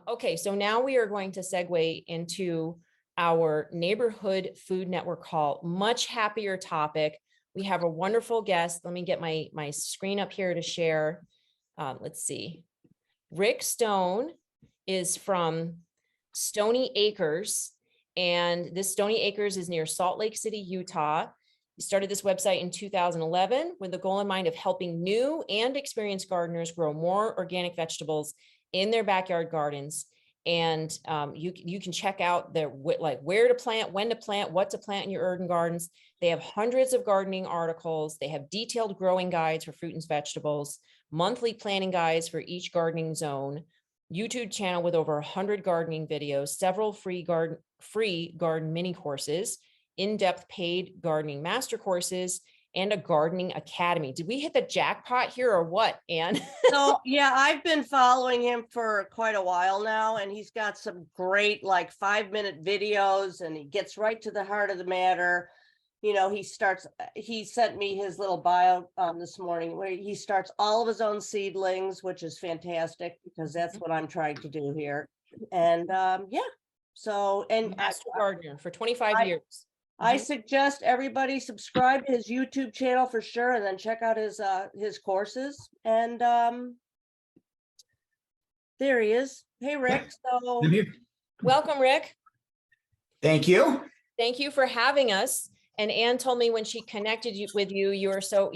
Okay, so now we are going to segue into our neighborhood food network call. Much happier topic. We have a wonderful guest. Let me get my screen up here to share. Let's see. Rick Stone is from Stoney Acres, and this Stoney Acres is near Salt Lake City, Utah. He started this website in 2011 with the goal in mind of helping new and experienced gardeners grow more organic vegetables in their backyard gardens. And you can check out their where to plant, when to plant, what to plant in your urban gardens. They have hundreds of gardening articles. They have detailed growing guides for fruit and vegetables, monthly planting guides for each gardening zone, YouTube channel with over 100 gardening videos, several free garden mini courses, in-depth paid gardening master courses, and a gardening academy. Did we hit the jackpot here or what, Anne? So yeah, I've been following him for quite a while now, and he's got some great 5-minute videos, and he gets right to the heart of the matter. You know, he sent me his little bio this morning where he starts all of his own seedlings, which is fantastic because that's what I'm trying to do here. And yeah, so, and Master gardener for 25 years. I suggest everybody subscribe to his YouTube channel for sure, and then check out his courses. And there he is. Hey, Rick. So welcome, Rick. Thank you. Thank you for having us. And Anne told me when she connected with you, you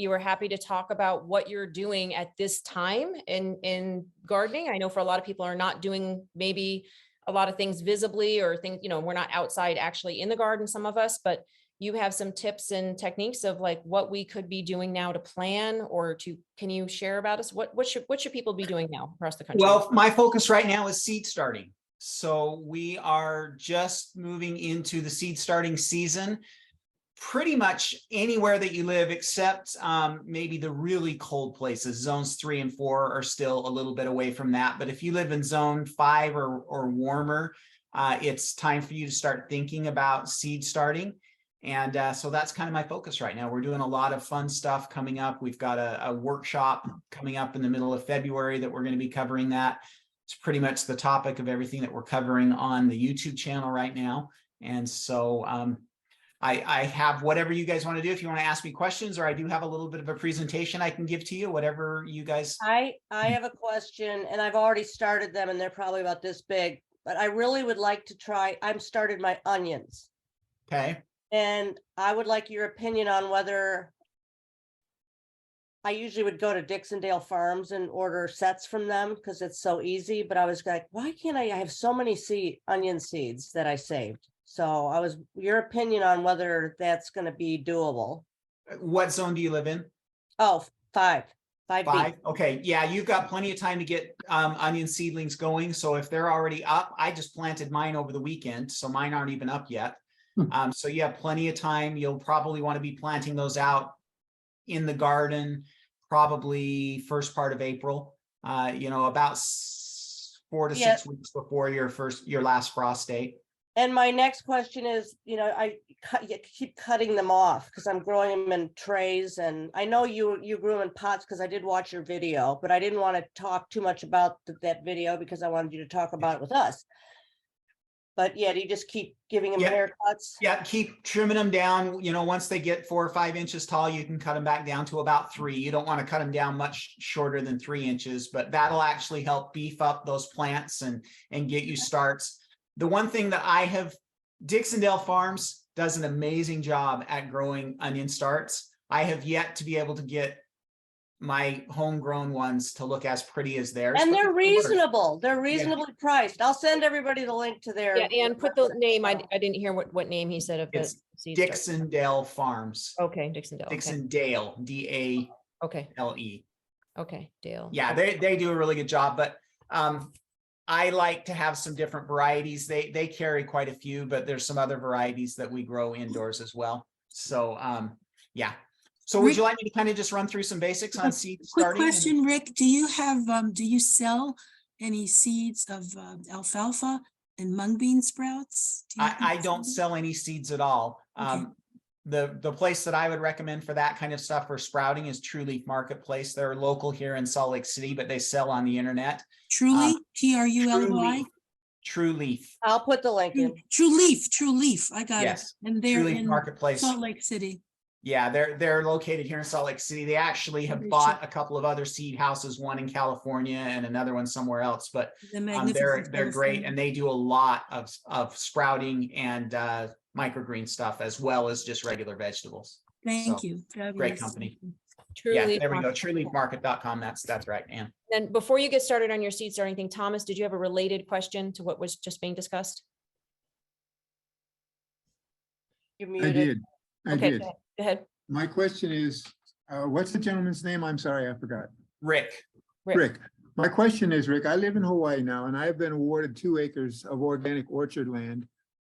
were happy to talk about what you're doing at this time in gardening. I know for a lot of people are not doing maybe a lot of things visibly, or things, we're not outside actually in the garden, some of us, but you have some tips and techniques of what we could be doing now to plan, or can you share about us? What should people be doing now across the country? Well, my focus right now is seed starting. So we are just moving into the seed starting season. Pretty much anywhere that you live, except maybe the really cold places. Zones 3 and 4 are still a little bit away from that. But if you live in zone 5 or warmer, it's time for you to start thinking about seed starting. And so that's kind of my focus right now. We're doing a lot of fun stuff coming up. We've got a workshop coming up in the middle of February that we're going to be covering that. It's pretty much the topic of everything that we're covering on the YouTube channel right now. And so I have whatever you guys want to do. If you want to ask me questions, or I do have a little bit of a presentation I can give to you, whatever you guys. I have a question, and I've already started them, and they're probably about this big, but I really would like to try. I've started my onions. Okay. And I would like your opinion on whether I usually would go to Dixondale Farms and order sets from them because it's so easy. But I was like, why can't I have so many onion seeds that I saved? So your opinion on whether that's going to be doable. What zone do you live in? Oh, 5. 5. Okay. Yeah, you've got plenty of time to get onion seedlings going. So if they're already up, I just planted mine over the weekend, so mine aren't even up yet. So you have plenty of time. You'll probably want to be planting those out in the garden, probably first part of April, about 4 to 6 weeks before your last frost date. And my next question is, I keep cutting them off because I'm growing them in trays, and I know you grew them in pots because I did watch your video, but I didn't want to talk too much about that video because I wanted you to talk about it with us. But yeah, do you just keep giving them haircuts? Yeah, keep trimming them down. Once they get 4 or 5 inches tall, you can cut them back down to about 3. You don't want to cut them down much shorter than 3 inches, but that'll actually help beef up those plants and get you starts. The one thing that Dixondale Farms does an amazing job at growing onion starts. I have yet to be able to get my homegrown ones to look as pretty as theirs. And they're reasonable. They're reasonably priced. I'll send everybody the link to their. Yeah, and put the name. I didn't hear what name he said of the seed. Dixondale Farms. Okay, Dixondale. Dixondale, D-A-L-E. Okay, Dale. Yeah, they do a really good job, but I like to have some different varieties. They carry quite a few, but there's some other varieties that we grow indoors as well. So yeah. So would you like me to kind of just run through some basics on seed starting? Quick question, Rick. Do you sell any seeds of alfalfa and mung bean sprouts? I don't sell any seeds at all. Okay. the place that I would recommend for that kind of stuff for sprouting is True Leaf Marketplace. They're local here in Salt Lake City, but they sell on the internet. Truly, True Truly? Leaf. True Leaf. I'll put the link in. True Leaf, I got it. Yes. And True they're Leaf in Marketplace. Salt Lake City. Yeah, they're located here in Salt Lake City. They actually have Very bought cheap. a couple of other seed houses, one in California and another one somewhere else. But The they're magnificent great, California. and they do a lot of sprouting and microgreen stuff as well as just regular vegetables. Thank So, you. Great Fabulous. company. True Yeah, Leaf there we go. Market. TrueLeafMarket.com. That's right, Ann. Then before you get started on your seed starting thing, Thomas, did you have a related question to what was just being discussed? You're I muted. did. I Okay, did. go ahead. My question is, what's the gentleman's name? I'm sorry, I forgot. Rick. Rick. Rick. My question is, Rick, I live in Hawaii now and I have been awarded 2 acres of organic orchard land.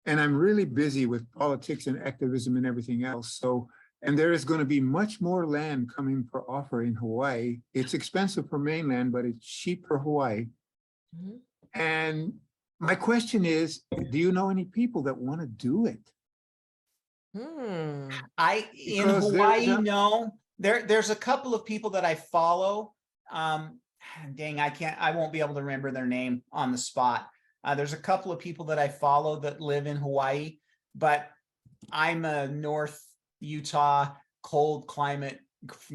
And I'm really busy with politics and activism and everything else. So, and there is going to be much more land coming for offer in Hawaii. It's expensive for mainland, but it's cheap for Hawaii. Mhm. And my question is, do you know any people that want to do it? Hmm. In Because there's Hawaii, a- no. There's a couple of people that I follow. Dang, I won't be able to remember their name on the spot. There's a couple of people that I follow that live in Hawaii, but I'm a North Utah cold climate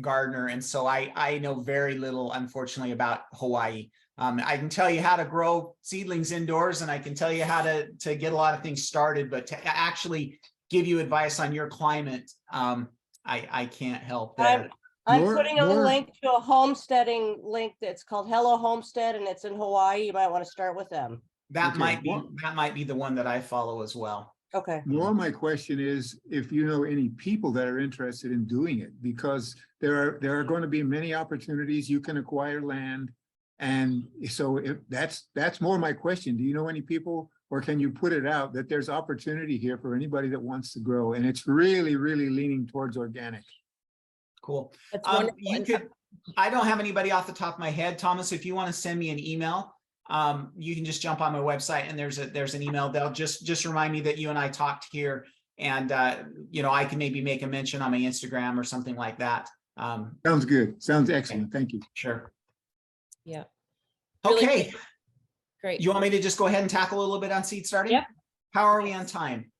gardener, and so I know very little, unfortunately, about Hawaii. I can tell you how to grow seedlings indoors, and I can tell you how to get a lot of things started, but to actually give you advice on your climate, I can't help there. I'm More- putting a more- link to a homesteading link that's called Hello Homestead and it's in Hawaii. You might want to start with them. That Okay, might be well- the one that I follow as well. Okay. More, my question is if you know any people that are interested in doing it, because there are going to be many opportunities. You can acquire land. And so if that's more my question. Do you know any people, or can you put it out that there's opportunity here for anybody that wants to grow? And it's really, really leaning towards organic. Cool. That's wonderful. You And could, I don't have anybody off the top of my head, Thomas. If you want to send me an email, you can just jump on my website and there's an email that'll just remind me that you and I talked here, and I can maybe make a mention on my Instagram or something like that. Sounds good. Sounds excellent. Thank you. Sure. Yeah. Really Okay. Great. You want me to just go ahead and tackle a little bit on seed starting? Yep. How are we on time?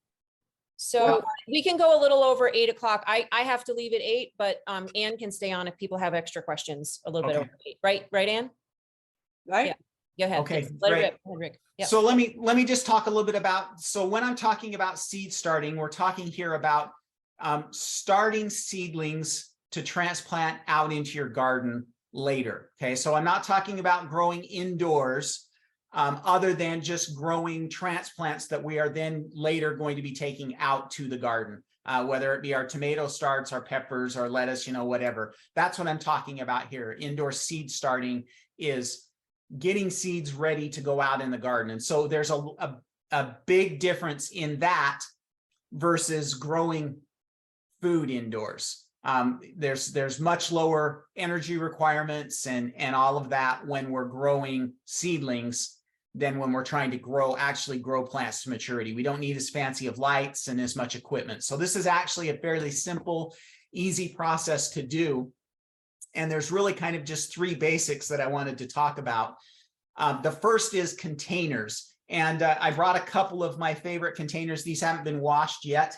So we can go a little over 8 o'clock. I have to leave at 8, but Ann can stay on if people have extra questions a little bit Okay. over 8. Right, Ann? Right? Yeah. Go ahead. Okay, Yes, let it great. rip. Let it rip. Yep. So let me just talk a little bit about, so when I'm talking about seed starting, we're talking here about starting seedlings to transplant out into your garden later. Okay, so I'm not talking about growing indoors, other than just growing transplants that we are then later going to be taking out to the garden, whether it be our tomato starts, our peppers, our lettuce, whatever. That's what I'm talking about here. Indoor seed starting is getting seeds ready to go out in the garden. And so there's a big difference in that versus growing food indoors. There's much lower energy requirements and all of that when we're growing seedlings than when we're trying to actually grow plants to maturity. We don't need as fancy of lights and as much equipment. So this is actually a fairly simple, easy process to do. And there's really kind of just 3 basics that I wanted to talk about. The first is containers. And I brought a couple of my favorite containers. These haven't been washed yet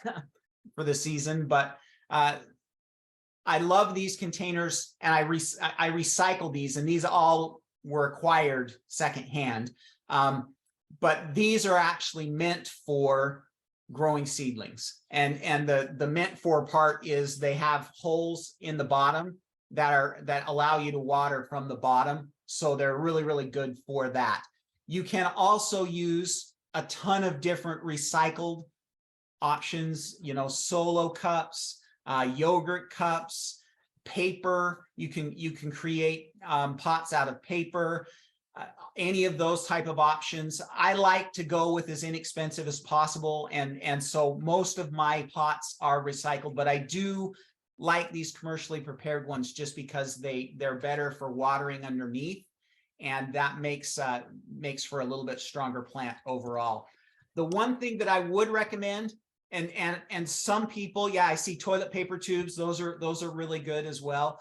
for the season, but I love these containers, and I recycle these, and these all were acquired secondhand. But these are actually meant for growing seedlings. And the meant for part is they have holes in the bottom that allow you to water from the bottom. So they're really, really good for that. You can also use a ton of different recycled options, solo cups, yogurt cups, paper. You can create pots out of paper, any of those type of options. I like to go with as inexpensive as possible. And so most of my pots are recycled, but I do like these commercially prepared ones just because they're better for watering underneath. And that makes for a little bit stronger plant overall. The one thing that I would recommend, And some people, yeah, I see toilet paper tubes. Those are really good as well.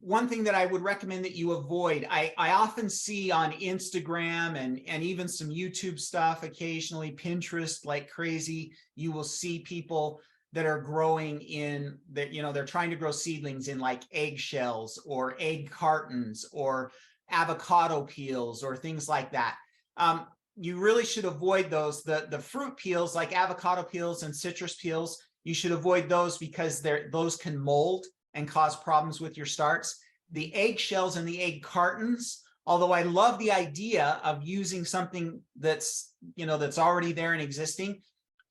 One thing that I would recommend that you avoid, I often see on Instagram and even some YouTube stuff, occasionally Pinterest like crazy, you will see people that are growing in that, they're trying to grow seedlings in like eggshells or egg cartons or avocado peels or things like that. You really should avoid those. The fruit peels like avocado peels and citrus peels, you should avoid those because those can mold and cause problems with your starts. The eggshells and the egg cartons, although I love the idea of using something that's already there and existing,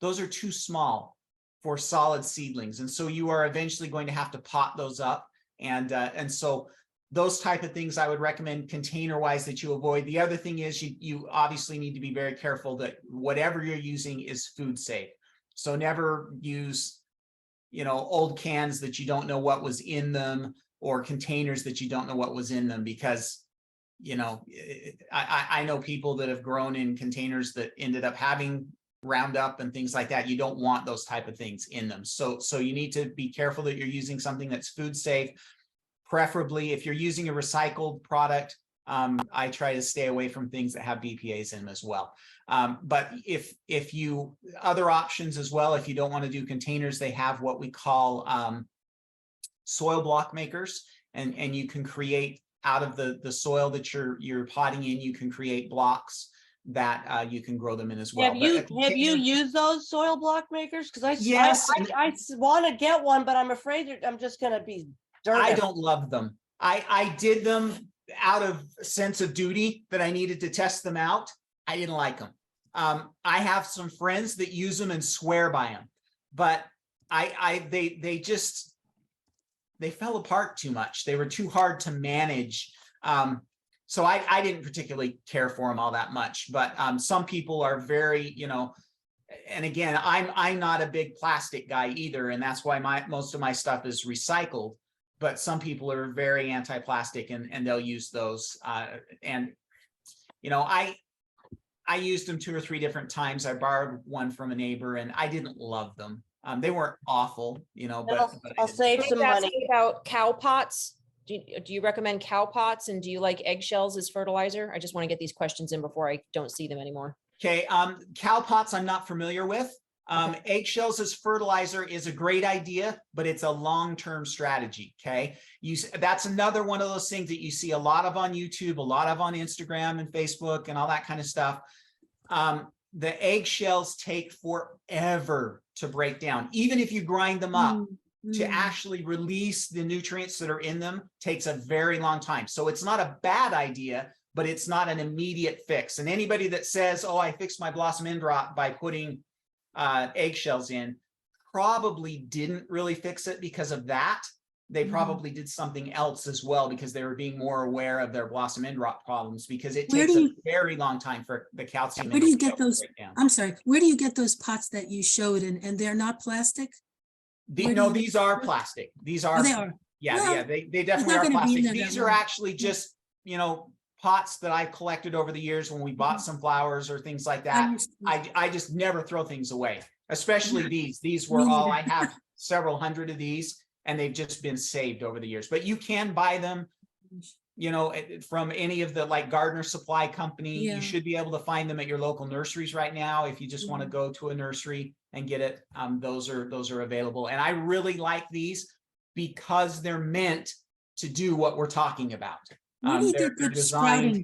those are too small for solid seedlings. And so you are eventually going to have to pot those up. And so those type of things I would recommend container wise that you avoid. The other thing is you obviously need to be very careful that whatever you're using is food safe. So never use, old cans that you don't know what was in them, or containers that you don't know what was in them, because, I know people that have grown in containers that ended up having Roundup and things like that. You don't want those type of things in them. So you need to be careful that you're using something that's food safe. Preferably, if you're using a recycled product, I try to stay away from things that have BPA's in them as well. But if you, other options as well, if you don't want to do containers, they have what we call soil block makers, and you can create out of the soil that you're potting in, you can create blocks that you can grow them in as well. Have you used those soil block makers? Because Yes, I want to get one, but I'm afraid I'm just going to be dirty. I don't love them. I did them out of sense of duty that I needed to test them out. I didn't like them. I have some friends that use them and swear by them, but they fell apart too much. They were too hard to manage. So I didn't particularly care for them all that much, but some people are very, and again, I'm not a big plastic guy either. And that's why most of my stuff is recycled, but some people are very anti-plastic and they'll use those. I used them 2 or 3 different times. I borrowed one from a neighbor and I didn't love them. They weren't awful, but I'll save some money. About cow pots. Do you recommend cow pots, and do you like eggshells as fertilizer? I just want to get these questions in before I don't see them anymore. Okay, cow pots I'm not familiar with. Eggshells as fertilizer is a great idea, but it's a long-term strategy. Okay, that's another one of those things that you see a lot of on YouTube, a lot of on Instagram and Facebook and all that kind of stuff. The eggshells take forever to break down. Even if you grind them up, to actually release the nutrients that are in them takes a very long time. So it's not a bad idea, but it's not an immediate fix. And anybody that says, oh, I fixed my blossom end rot by putting eggshells in, probably didn't really fix it because of that. They probably did something else as well, because they were being more aware of their blossom end rot problems, because it takes a very long time for the calcium. Where do you get those? I'm sorry. Where do you get those pots that you showed, and they're not plastic? These are plastic. These are. Oh, they are. Yeah, they definitely are plastic. These are actually just, pots that I collected over the years when we bought some flowers or things like that. I just never throw things away, especially these. These were all, I have several hundred of these, and they've just been saved over the years. But you can buy them, from any of the like gardener supply company. You should be able to find them at your local nurseries right now. If you just want to go to a nursery and get it, those are available. And I really like these because they're meant to do what we're talking about. Where do you get good sprouting?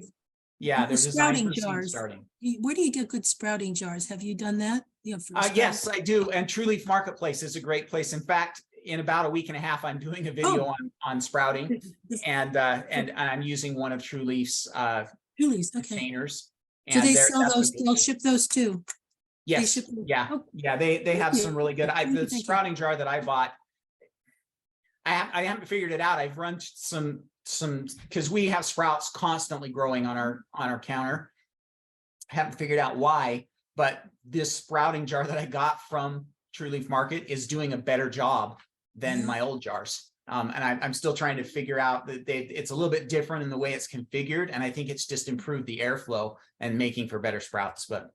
Yeah, they're sprouting designed for jars. starting. Where do you get good sprouting jars? Have you done that? Yes, I do. And True Leaf Marketplace is a great place. In fact, in about a week and a half, I'm doing a video on sprouting, and I'm using one of True Leaf's containers. So they sell those. They'll ship those too. Yes. Yeah. They have some really good. The sprouting jar that I bought, I haven't figured it out. I've run some because we have sprouts constantly growing on our counter. I haven't figured out why, but this sprouting jar that I got from True Leaf Market is doing a better job than my old jars. And I'm still trying to figure out that it's a little bit different in the way it's configured. And I think it's just improved the airflow and making for better sprouts. But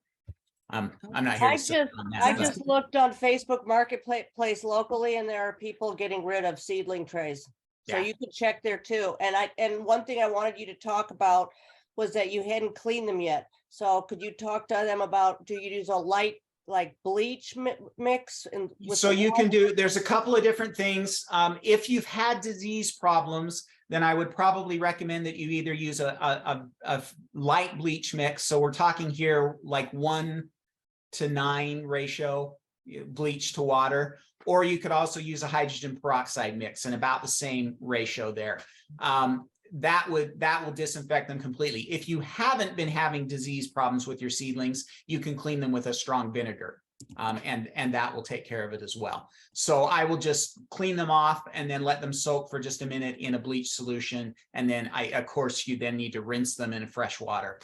I'm not here I to say just, on I that, but just looked on Facebook Marketplace locally, and there are people getting rid of seedling trays. So Yeah. you can check there too. And one thing I wanted you to talk about was that you hadn't cleaned them yet. So could you talk to them about, do you use a light like bleach mix and with so the you water? can do, there's a couple of different things. If you've had disease problems, then I would probably recommend that you either use a light bleach mix. So we're talking here like 1:9 ratio bleach to water, or you could also use a hydrogen peroxide mix and about the same ratio there. That will disinfect them completely. If you haven't been having disease problems with your seedlings, you can clean them with a strong vinegar. And that will take care of it as well. So I will just clean them off and then let them soak for just a minute in a bleach solution. And then of course, you then need to rinse them in fresh water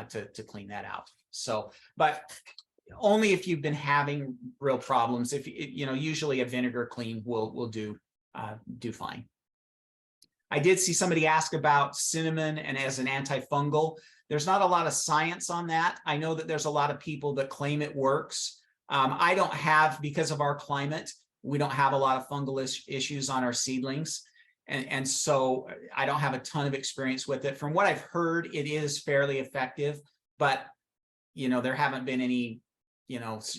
to clean that out. So, but only if you've been having real problems. If usually a vinegar clean will do fine. I did see somebody ask about cinnamon and as an antifungal. There's not a lot of science on that. I know that there's a lot of people that claim it works. I don't have, because of our climate, we don't have a lot of fungal issues on our seedlings. And so I don't have a ton of experience with it. From what I've heard, it is fairly effective, but there haven't been any,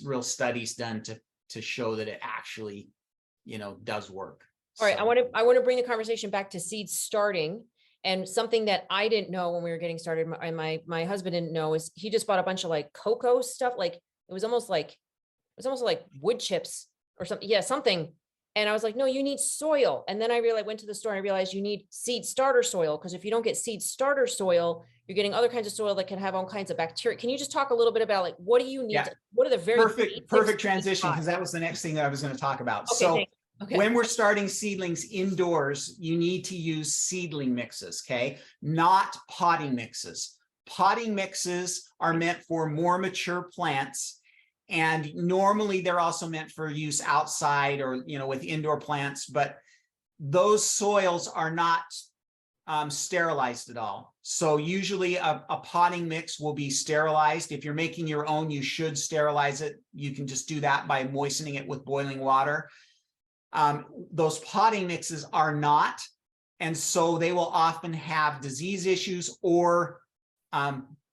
real studies done to show that it actually, does work. All right, So- I want to bring the conversation back to seed starting, and something that I didn't know when we were getting started, and my husband didn't know, is he just bought a bunch of like cocoa stuff. Like it was almost like wood chips or something. Yeah, something. And I was like, no, you need soil. And then I went to the store and I realized you need seed starter soil, because if you don't get seed starter soil, you're getting other kinds of soil that can have all kinds of bacteria. Can you just talk a little bit about like, what do you need? Yeah. What are the very Perfect basics transition, of because that was the next thing that I was going to talk about. Okay, So thanks. Okay. when we're starting seedlings indoors, you need to use seedling mixes, okay? Not potting mixes. Potting mixes are meant for more mature plants. And normally they're also meant for use outside or, with indoor plants, but those soils are not sterilized at all. So usually a potting mix will be sterilized. If you're making your own, you should sterilize it. You can just do that by moistening it with boiling water. Those potting mixes are not. And so they will often have disease issues or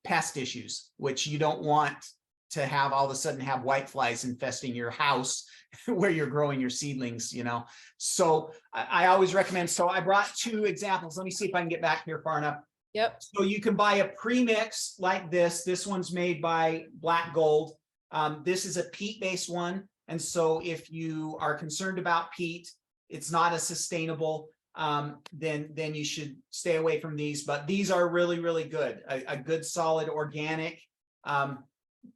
pest issues, which you don't want to have all of a sudden have whiteflies infesting your house where you're growing your seedlings, So I always recommend, so I brought two examples. Let me see if I can get back here far enough. Yep. So you can buy a premix like this. This one's made by Black Gold. This is a peat-based one. And so if you are concerned about peat, it's not as sustainable, then you should stay away from these. But these are really, really good. A good solid organic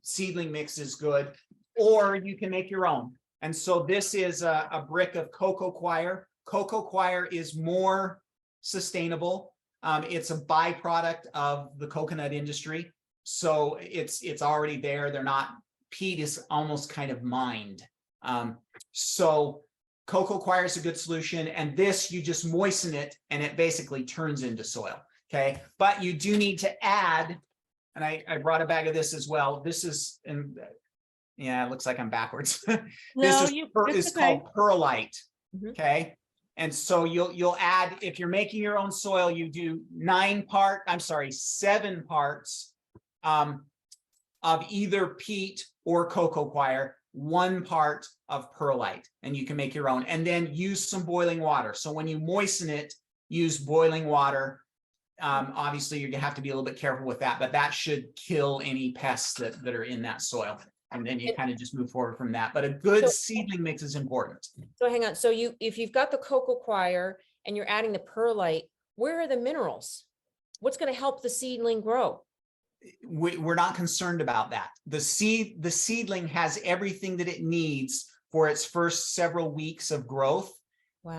seedling mix is good, or you can make your own. And so this is a brick of cocoa coir. Cocoa coir is more sustainable. It's a byproduct of the coconut industry. So it's already there. They're not, peat is almost kind of mined. So cocoa coir is a good solution. And this, you just moisten it and it basically turns into soil. Okay. But you do need to add, and I brought a bag of this as well. This is, yeah, it looks like I'm backwards. This is called perlite. Okay. And so you'll add, if you're making your own soil, you do 7 parts of either peat or cocoa coir, 1 part of perlite, and you can make your own, and then use some boiling water. So when you moisten it, use boiling water. Obviously you're gonna have to be a little bit careful with that, but that should kill any pests that are in that soil. And then you kind of just move forward from that. But a good seedling mix is important. So hang on. So if you've got the cocoa coir and you're adding the perlite, where are the minerals? What's going to help the seedling grow? We're not concerned about that. The seedling has everything that it needs for its first several weeks of growth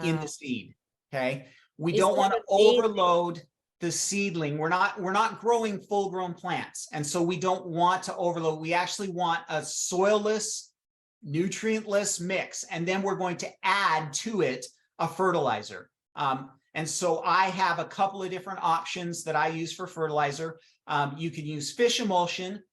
in the seed. Okay. We don't want to overload the seedling. We're not growing full grown plants. And so we don't want to overload. We actually want a soilless, nutrientless mix. And then we're going to add to it a fertilizer. And so I have a couple of different options that I use for fertilizer. You can use fish emulsion.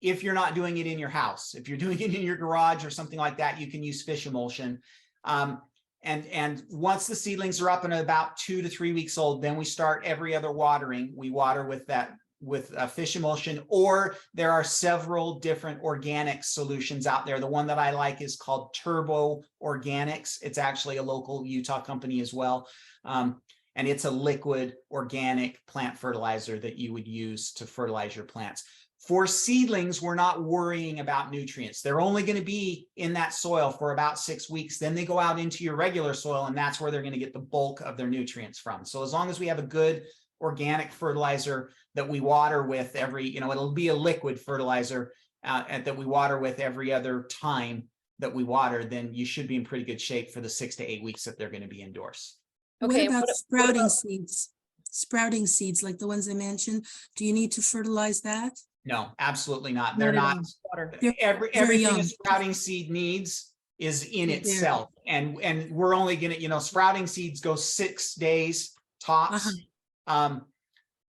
if you're not doing it in your house. If you're doing it in your garage or something like that, you can use fish emulsion. And once the seedlings are up and about 2 to 3 weeks old, then we start every other watering. We water with fish emulsion, or there are several different organic solutions out there. The one that I like is called Turbo Organics. It's actually a local Utah company as well. And it's a liquid organic plant fertilizer that you would use to fertilize your plants. For seedlings, we're not worrying about nutrients. They're only going to be in that soil for about 6 weeks. Then they go out into your regular soil, and that's where they're going to get the bulk of their nutrients from. So as long as we have a good organic fertilizer that we water with every, it'll be a liquid fertilizer and that we water with every other time that we water, then you should be in pretty good shape for the 6 to 8 weeks that they're going to be indoors. Okay, What about what sprouting about- seeds? Sprouting seeds, like the ones I mentioned, do you need to fertilize that? No, absolutely not. Not They're at not. all. Water. They're very Everything a young. sprouting seed needs is in Is there. itself. And we're only gonna, sprouting seeds go 6 days tops.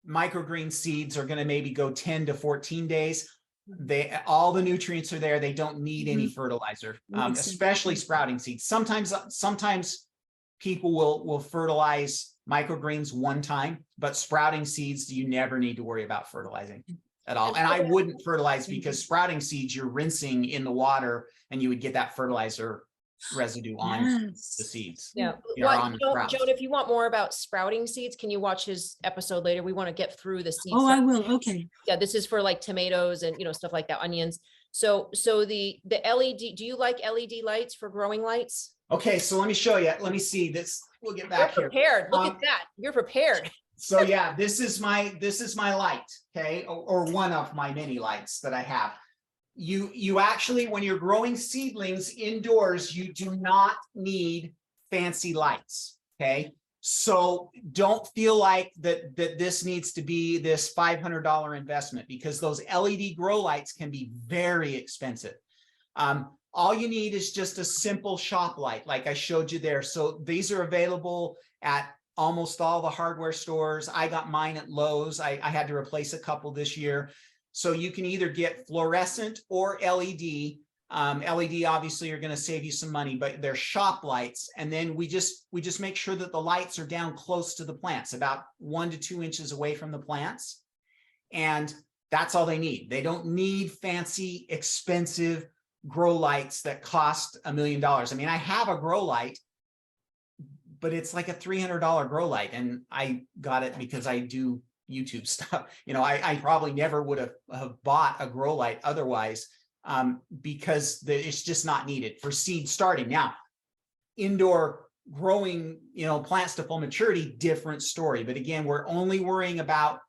Microgreen seeds are gonna maybe go 10 to 14 days. All the nutrients are there. They don't need any fertilizer, Makes sense. especially sprouting seeds. Sometimes people will fertilize microgreens one time, but sprouting seeds, you never need to worry about fertilizing at all. And I wouldn't fertilize because sprouting seeds, you're rinsing in the water and you would get that fertilizer residue on the seeds. Yeah. On the sprouts. Joan, if you want more about sprouting seeds, can you watch his episode later? We want to get through the seeds. Oh, I will. Okay. Yeah, this is for like tomatoes and, stuff like that, onions. So the LED, do you like LED lights for growing lights? Okay, so let me show you. Let me see this. We'll get You're back here. prepared. Look at that. You're prepared. So yeah, this is my light, okay, or one of my many lights that I have. You actually, when you're growing seedlings indoors, you do not need fancy lights, okay? So don't feel like that this needs to be this $500 investment, because those LED grow lights can be very expensive. All you need is just a simple shop light, like I showed you there. So these are available at almost all the hardware stores. I got mine at Lowe's. I had to replace a couple this year. So you can either get fluorescent or LED. LED obviously are going to save you some money, but they're shop lights. And then we just make sure that the lights are down close to the plants, about 1 to 2 inches away from the plants. And that's all they need. They don't need fancy, expensive grow lights that cost $1 million. I mean, I have a grow light, but it's like a $300 grow light. And I got it because I do YouTube stuff. I probably never would have bought a grow light otherwise, because it's just not needed for seed starting. Now, indoor growing, plants to full maturity, different story. But again, we're only worrying about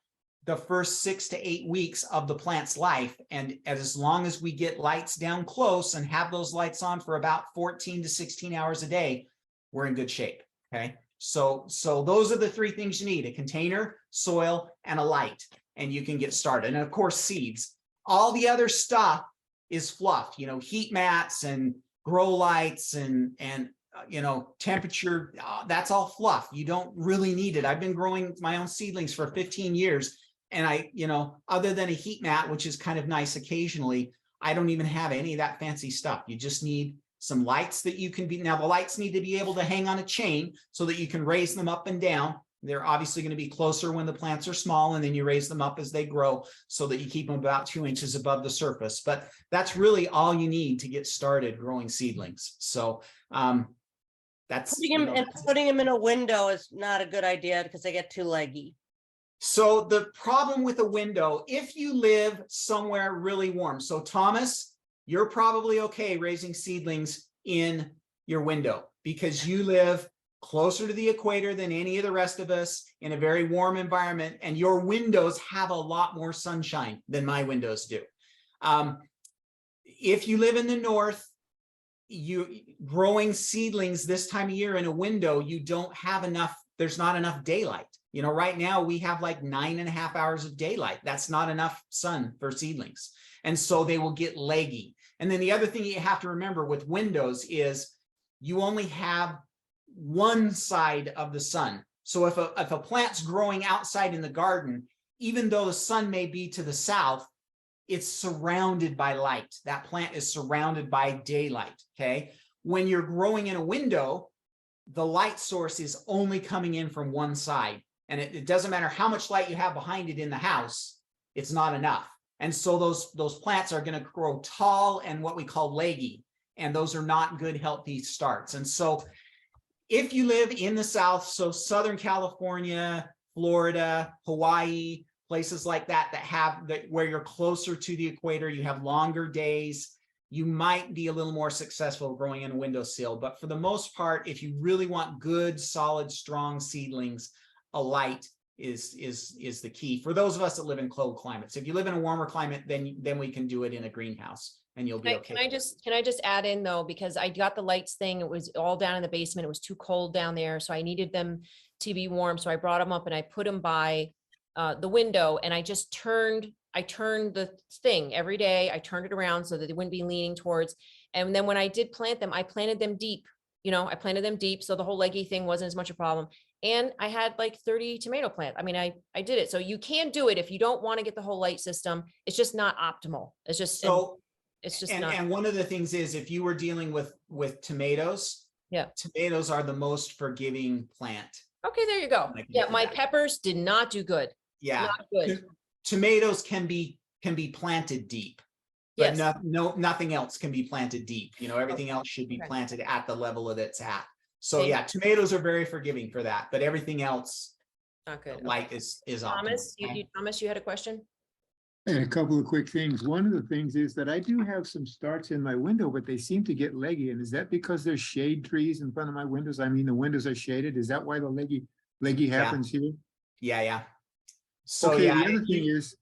the first 6 to 8 weeks of the plant's life. And as long as we get lights down close and have those lights on for about 14 to 16 hours a day, we're in good shape. Okay. So those are the 3 things you need: a container, soil, and a light, and you can get started. And of course, seeds. All the other stuff is fluff, heat mats and grow lights and temperature. That's all fluff. You don't really need it. I've been growing my own seedlings for 15 years. And other than a heat mat, which is kind of nice occasionally, I don't even have any of that fancy stuff. You just need some lights that you can now the lights need to be able to hang on a chain so that you can raise them up and down. They're obviously going to be closer when the plants are small, and then you raise them up as they grow so that you keep them about 2 inches above the surface. But that's really all you need to get started growing seedlings. So that's putting them in a window is not a good idea because they get too leggy. So the problem with a window, if you live somewhere really warm, so Thomas, you're probably okay raising seedlings in your window because you live closer to the equator than any of the rest of us in a very warm environment, and your windows have a lot more sunshine than my windows do. If you live in the north, growing seedlings this time of year in a window, you don't have enough, there's not enough daylight. Right now we have like 9.5 hours of daylight. That's not enough sun for seedlings. And so they will get leggy. And then the other thing you have to remember with windows is you only have one side of the sun. So if a plant's growing outside in the garden, even though the sun may be to the south, it's surrounded by light. That plant is surrounded by daylight, okay? When you're growing in a window, the light source is only coming in from one side. And it doesn't matter how much light you have behind it in the house, it's not enough. And so those plants are going to grow tall and what we call leggy. And those are not good, healthy starts. And so if you live in the South, so Southern California, Florida, Hawaii, places like that, where you're closer to the equator, you have longer days, you might be a little more successful growing in a windowsill. But for the most part, if you really want good, solid, strong seedlings, a light is the key for those of us that live in cold climates. If you live in a warmer climate, then we can do it in a greenhouse and you'll be okay. Can I just add in though, because I got the lights thing, it was all down in the basement. It was too cold down there. So I needed them to be warm. So I brought them up and I put them by the window, and I turned the thing every day. I turned it around so that they wouldn't be leaning towards. And then when I did plant them, I planted them deep. I planted them deep. So the whole leggy thing wasn't as much a problem. And I had like 30 tomato plants. I mean, I did it. So you can do it if you don't want to get the whole light system. It's just not optimal. It's just so. It's just and one of the things is, if you were dealing with tomatoes, yeah, tomatoes are the most forgiving plant. Okay, there you go. Yeah, my peppers did not do good. Yeah, not good. Tomatoes can be planted deep, but Yes. nothing else can be planted deep. Everything else should be Okay. planted at the level that it's at. So Thank yeah, tomatoes are very forgiving for that, but everything else, Not good. light is Thomas, optimal. Thomas, you had a question? And a couple of quick things. One of the things is that I do have some starts in my window, but they seem to get leggy. And is that because there's shade trees in front of my windows? I mean, the windows are shaded. Is that why the leggy happens here? Yeah. So okay, yeah, the other thing is,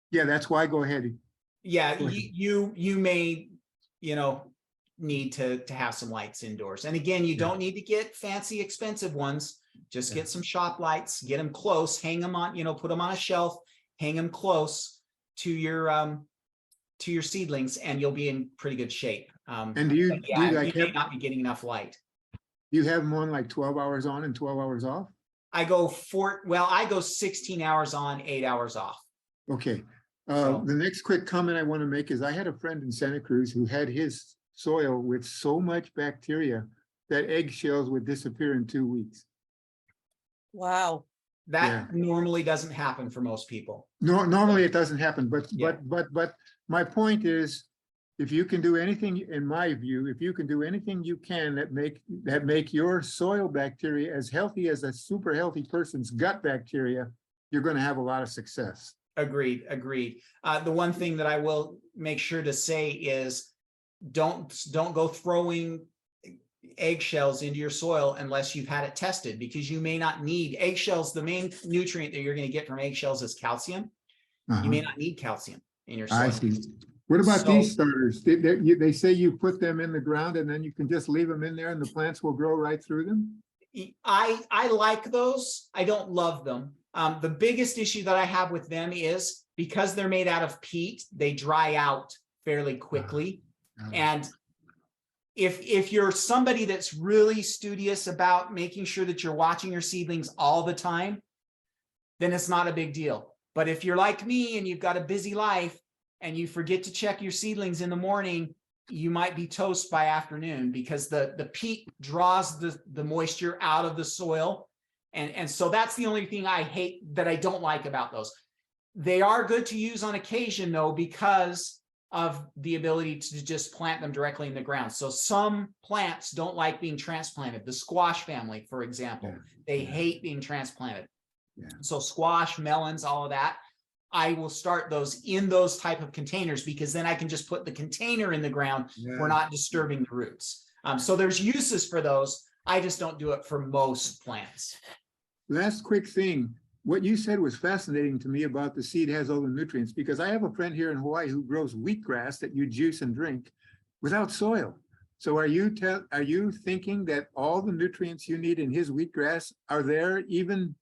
yeah, that's why. Go ahead. yeah, Go ahead. you may, need to have some lights indoors. And again, you don't need to get fancy, expensive ones. Just get some shop lights, get them close, hang them on, put them on a shelf, hang them close to your seedlings, and you'll be in pretty good shape. And do you may not be getting enough light. Do you have them on like 12 hours on and 12 hours off? I go 16 hours on, 8 hours off. Okay. So- The next quick comment I want to make is I had a friend in Santa Cruz who had his soil with so much bacteria that eggshells would disappear in 2 weeks. Wow. That normally doesn't happen for most people. No, normally it doesn't happen, but Yeah. but my point is, if you can do anything, in my view, if you can do anything you can that make your soil bacteria as healthy as a super healthy person's gut bacteria, you're going to have a lot of success. Agreed. The one thing that I will make sure to say is don't go throwing eggshells into your soil unless you've had it tested, because you may not need eggshells. The main nutrient that you're going to get from eggshells is calcium. You may not need calcium in your soil. I see. What about So- these starters? They say you put them in the ground and then you can just leave them in there and the plants will grow right through them? I like those. I don't love them. The biggest issue that I have with them is because they're made out of peat, they dry out fairly quickly. And if you're somebody that's really studious about making sure that you're watching your seedlings all the time, then it's not a big deal. But if you're like me and you've got a busy life and you forget to check your seedlings in the morning, you might be toast by afternoon, because the peat draws the moisture out of the soil. And so that's the only thing I don't like about those. They are good to use on occasion though, because of the ability to just plant them directly in the ground. So some plants don't like being transplanted. The squash family, for example, they hate being transplanted. Yeah. So squash, melons, all of that, I will start those in those type of containers, because then I can just put the container in the ground. We're not disturbing the roots. So there's uses for those. I just don't do it for most plants. Last quick thing. What you said was fascinating to me about the seed has all the nutrients, because I have a friend here in Hawaii who grows wheatgrass that you juice and drink without soil. So are you thinking that all the nutrients you need in his wheatgrass are there, even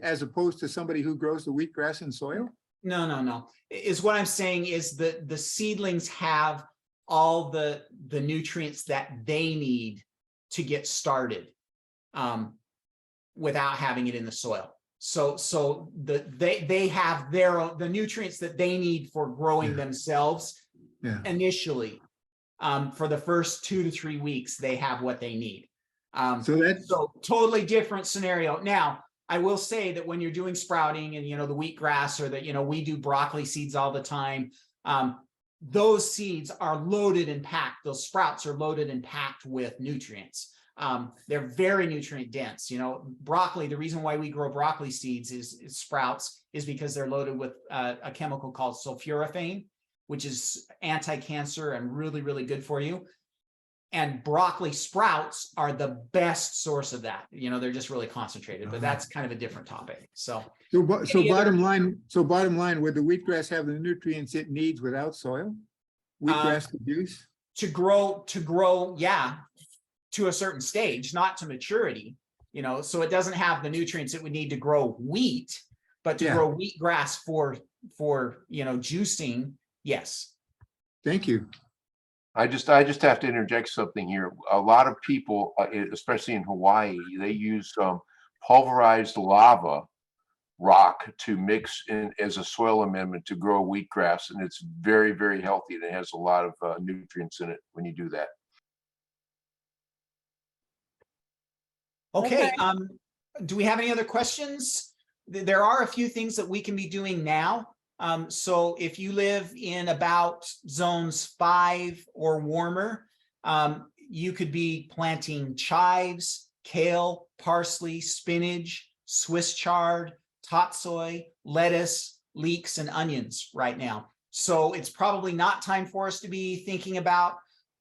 as opposed to somebody who grows the wheatgrass in soil? No. Is what I'm saying is that the seedlings have all the nutrients that they need to get started without having it in the soil. So they have the nutrients that they need for growing Yeah. themselves Yeah. initially. For the first 2 to 3 weeks, they have what they need. So Totally different scenario. Now, I will say that when you're doing sprouting and, the wheatgrass, or that, we do broccoli seeds all the time. Those seeds are loaded and packed. Those sprouts are loaded and packed with nutrients. They're very nutrient dense. Broccoli, the reason why we grow broccoli seeds is sprouts is because they're loaded with a chemical called sulforaphane, which is anti-cancer and really, really good for you. And broccoli sprouts are the best source of that. They're just really concentrated, but that's kind of a different topic. So bottom line, would the wheatgrass have the nutrients it needs without soil? Wheatgrass could use? to grow, yeah, to a certain stage, not to maturity, so it doesn't have the nutrients it would need to grow wheat, but to Yeah. grow wheatgrass for juicing, yes. Thank you. I just have to interject something here. A lot of people, especially in Hawaii, they use pulverized lava rock to mix in as a soil amendment to grow wheatgrass, and it's very, very healthy, and it has a lot of nutrients in it when you do that. Okay. Do we have any other questions? There are a few things that we can be doing now. So if you live in about zones 5 or warmer, you could be planting chives, kale, parsley, spinach, Swiss chard, tatsoi, lettuce, leeks, and onions right now. So it's probably not time for us to be thinking about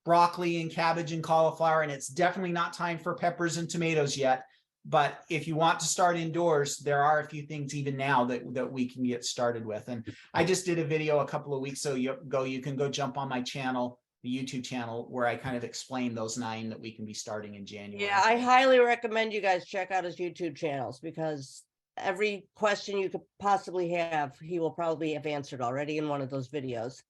broccoli and cabbage and cauliflower, and it's definitely not time for peppers and tomatoes yet. But if you want to start indoors, there are a few things even now that we can get started with. And I just did a video a couple of weeks ago. You can go jump on my channel, the YouTube channel, where I kind of explain those 9 that we can be starting in January. Yeah, I highly recommend you guys check out his YouTube channels, because every question you could possibly have, he will probably have answered already in one of those videos.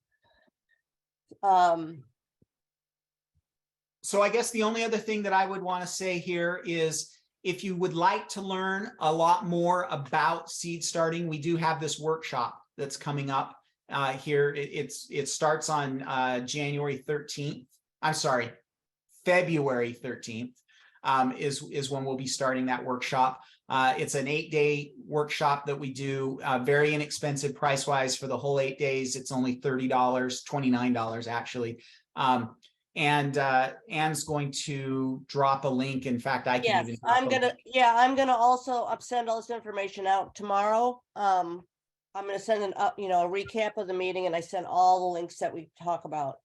So I guess the only other thing that I would want to say here is, if you would like to learn a lot more about seed starting, we do have this workshop that's coming up here. It starts on January 13th. I'm sorry, February 13th is when we'll be starting that workshop. It's an 8-day workshop that we do, very inexpensive price-wise for the whole 8 days. It's only $30, $29 actually. And Anne's going to drop a link. In fact, I can even. I'm gonna also send all this information out tomorrow. I'm gonna send a recap of the meeting, and I sent all the links that we talk about.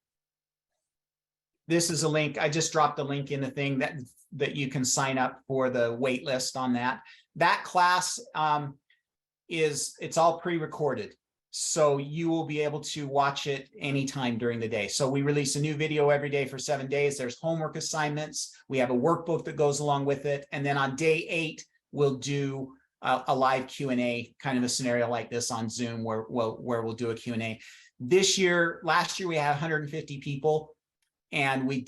This is a link. I just dropped a link in the thing that you can sign up for the wait list on that. That class it's all pre-recorded. So you will be able to watch it anytime during the day. So we release a new video every day for 7 days. There's homework assignments. We have a workbook that goes along with it. And then on day 8, we'll do a live Q&A, kind of a scenario like this on Zoom where we'll do a Q&A. Last year we had 150 people, and we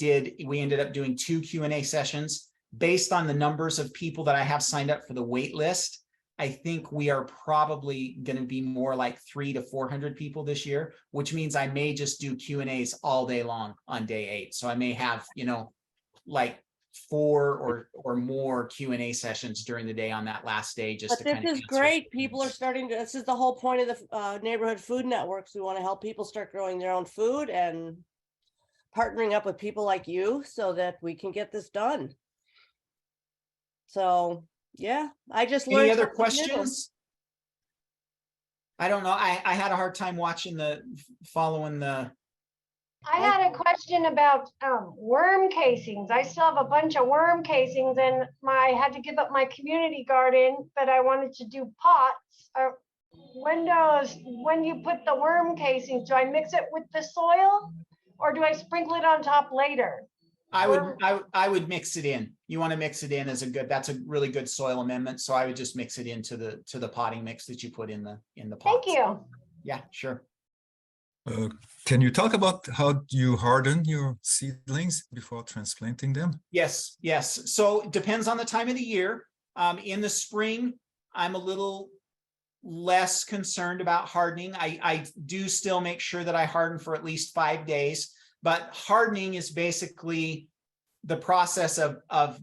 ended up doing 2 Q&A sessions. Based on the numbers of people that I have signed up for the wait list, I think we are probably going to be more like 300 to 400 people this year, which means I may just do Q&As all day long on day 8. So I may have, like 4 or more Q&A sessions during the day on that last day. Just But this is great. People are starting to, this is the whole point of the neighborhood food networks. We want to help people start growing their own food and partnering up with people like you so that we can get this done. So yeah, I just learned. Any other questions? I don't know. I had a hard time following the. I had a question about worm casings. I still have a bunch of worm casings, and I had to give up my community garden, but I wanted to do pots. When you put the worm casings, do I mix it with the soil, or do I sprinkle it on top later? I would mix it in. You want to mix it in that's a really good soil amendment. So I would just mix it into the potting mix that you put in the pot. Thank you. Yeah, sure. Can you talk about how you harden your seedlings before transplanting them? Yes. So it depends on the time of the year. In the spring, I'm a little less concerned about hardening. I do still make sure that I harden for at least 5 days, but hardening is basically the process of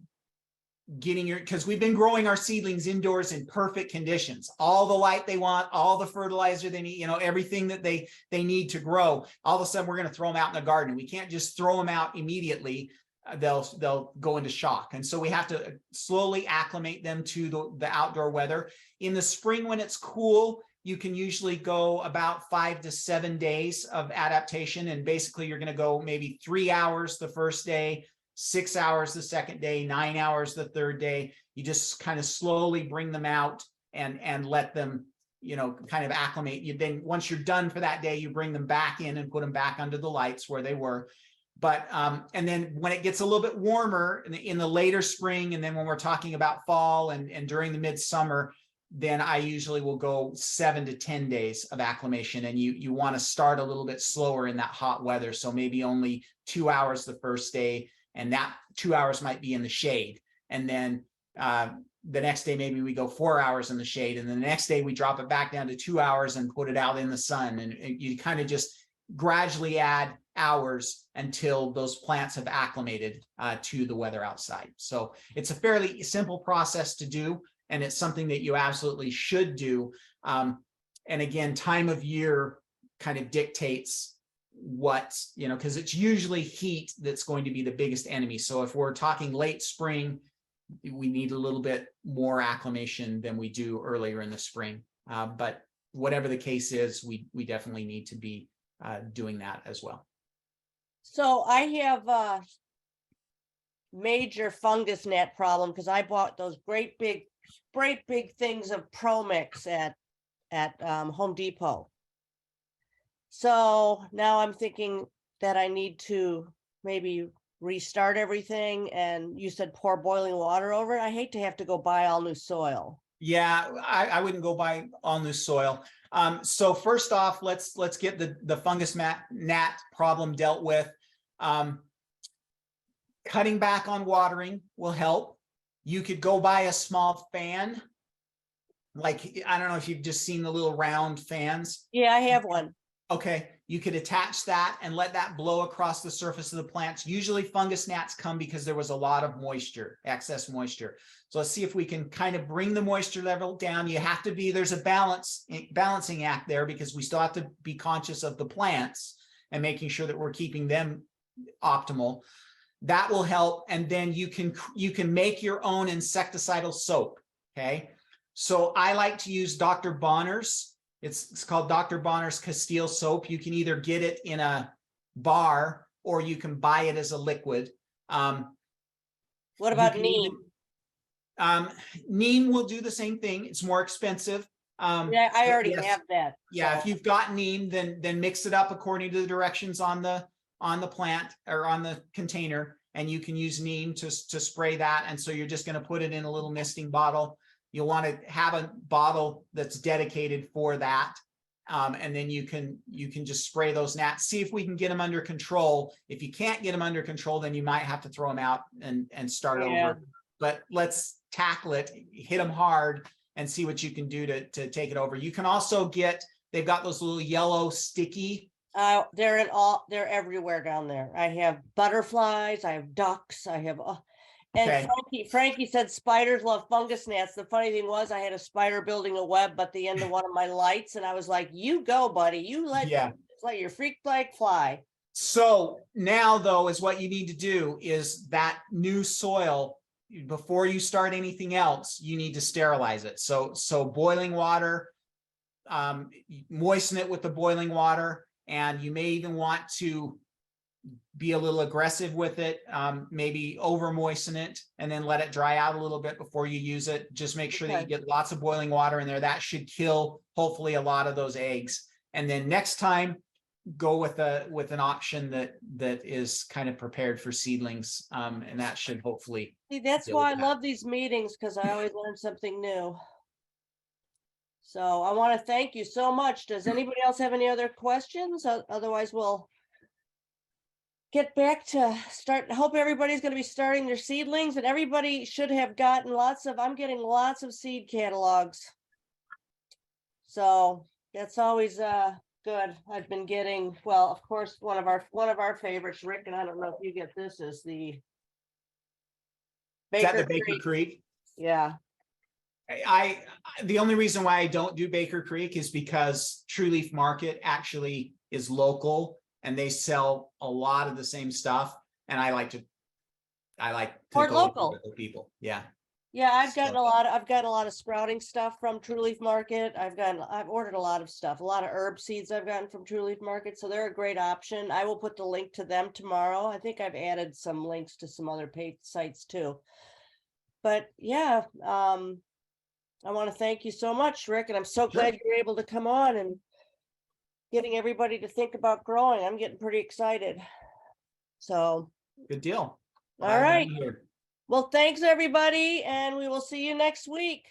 getting your, because we've been growing our seedlings indoors in perfect conditions, all the light they want, all the fertilizer they need, everything that they need to grow. All of a sudden we're going to throw them out in the garden. We can't just throw them out immediately. They'll go into shock. And so we have to slowly acclimate them to the outdoor weather. In the spring, when it's cool, you can usually go about 5 to 7 days of adaptation. And basically you're going to go maybe 3 hours the first day, 6 hours the second day, 9 hours the third day. You just kind of slowly bring them out and let them, kind of acclimate. Then once you're done for that day, you bring them back in and put them back under the lights where they were. But and then when it gets a little bit warmer in the later spring, and then when we're talking about fall and during the midsummer, then I usually will go 7 to 10 days of acclimation. And you want to start a little bit slower in that hot weather. So maybe only 2 hours the first day, and that 2 hours might be in the shade. And then the next day, maybe we go 4 hours in the shade. And then the next day we drop it back down to 2 hours and put it out in the sun. And you kind of just gradually add hours until those plants have acclimated to the weather outside. So it's a fairly simple process to do, and it's something that you absolutely should do. And again, time of year kind of dictates what, because it's usually heat that's going to be the biggest enemy. So if we're talking late spring, we need a little bit more acclimation than we do earlier in the spring. But whatever the case is, we definitely need to be doing that as well. So I have a major fungus gnat problem because I bought those great big things of Promix at Home Depot. So now I'm thinking that I need to maybe restart everything. And you said pour boiling water over it. I hate to have to go buy all new soil. Yeah, I wouldn't go buy all new soil. So first off, let's get the fungus gnat problem dealt with. Cutting back on watering will help. You could go buy a small fan. Like, I don't know if you've just seen the little round fans. Yeah, I have one. Okay, you could attach that and let that blow across the surface of the plants. Usually fungus gnats come because there was a lot of moisture, excess moisture. So let's see if we can kind of bring the moisture level down. You have to be, there's a balancing act there, because we still have to be conscious of the plants and making sure that we're keeping them optimal. That will help. And then you can make your own insecticidal soap. Okay, so I like to use Dr. Bonner's. It's called Dr. Bonner's Castile soap. You can either get it in a bar or you can buy it as a liquid. What about neem? Neem will do the same thing. It's more expensive. Yeah, I already yes. have that. Yeah, so. if you've got neem, then mix it up according to the directions on the plant or on the container, and you can use neem to spray that. And so you're just going to put it in a little misting bottle. You'll want to have a bottle that's dedicated for that. And then you can just spray those gnats. See if we can get them under control. If you can't get them under control, then you might have to throw them out and start over. But let's tackle it, hit them hard, and see what you can do to take it over. You can also they've got those little yellow sticky. They're everywhere down there. I have butterflies, I have ducks, I have and okay. Frankie said spiders love fungus gnats. The funny thing was I had a spider building a web at the end of one of my lights, and I was like, you go, buddy. You let your freak flag fly. So now, though, is what you need to do is that new soil, before you start anything else, you need to sterilize it. So boiling water, moisten it with the boiling water, and you may even want to be a little aggressive with it, maybe over moisten it and then let it dry out a little bit before you use it. Just make sure that you get lots of boiling water in there. That should kill hopefully a lot of those eggs. And then next time, go with an option that is kind of prepared for seedlings, and that should hopefully. See, that's why I love these meetings, because I always learn something new. So I want to thank you so much. Does anybody else have any other questions? Otherwise, we'll get back to start. I hope everybody's going to be starting their seedlings, and everybody should have gotten I'm getting lots of seed catalogs. So that's always good. I've been getting, well, of course, one of our favorites, Rick, and I don't know if you get this, is the Is that the Baker Baker Creek. Creek? Yeah. The only reason why I don't do Baker Creek is because True Leaf Market actually is local and they sell a lot of the same stuff. And I like to Support go local. with local people. Yeah. Yeah, I've gotten So- I've got a lot of sprouting stuff from True Leaf Market. I've ordered a lot of stuff, a lot of herb seeds I've gotten from True Leaf Market. So they're a great option. I will put the link to them tomorrow. I think I've added some links to some other paid sites too. But yeah, I want to thank you so much, Rick, and I'm so glad you were able to come on and getting everybody to think about growing. I'm getting pretty excited. So, Good deal. all Glad to right. be here. Well, thanks everybody, and we will see you next week.